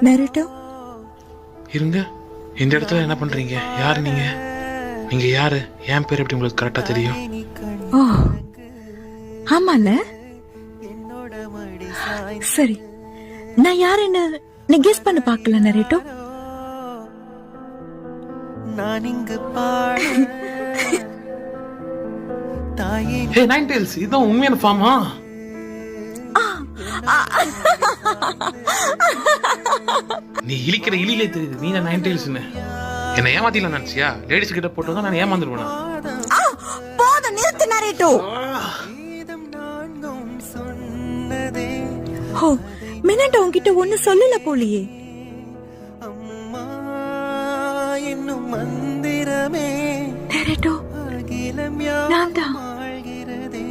Naruto இருங்க, இந்த இடத்துல என்ன பண்றீங்க? யாரு நீங்க? நீங்க யாரு? என் பேர் எப்படி உங்களுக்கு கரெக்டா தெரியும்? ஓ ஆமால, சரி. நான் யாருன்னு நீ கெஸ் பண்ண பார்க்கல நரேட்டோ. நான் இங்கு பாட தாயே. ஹே நைன் டெய்ல்ஸ், இதுதான் உண்மையான ஃபார்மா? நீ இழிக்கிற இழிலே தெரியுது நீ தான் நைன் டெய்ல்ஸ்னு. என்ன ஏமாத்தில நினைச்சியா? லேடிஸ் கிட்ட போட்டு தான் நான் ஏமாந்துருவேனா? போத நிறுத்து நரேட்டோ. ஹோ மினட்டோ உன்கிட்ட ஒண்ணு சொல்லல போலியே. அம்மா என்னும் மந்திரமே நரேட்டோ அகிலம் நான் தான். யாழ்கிறதே.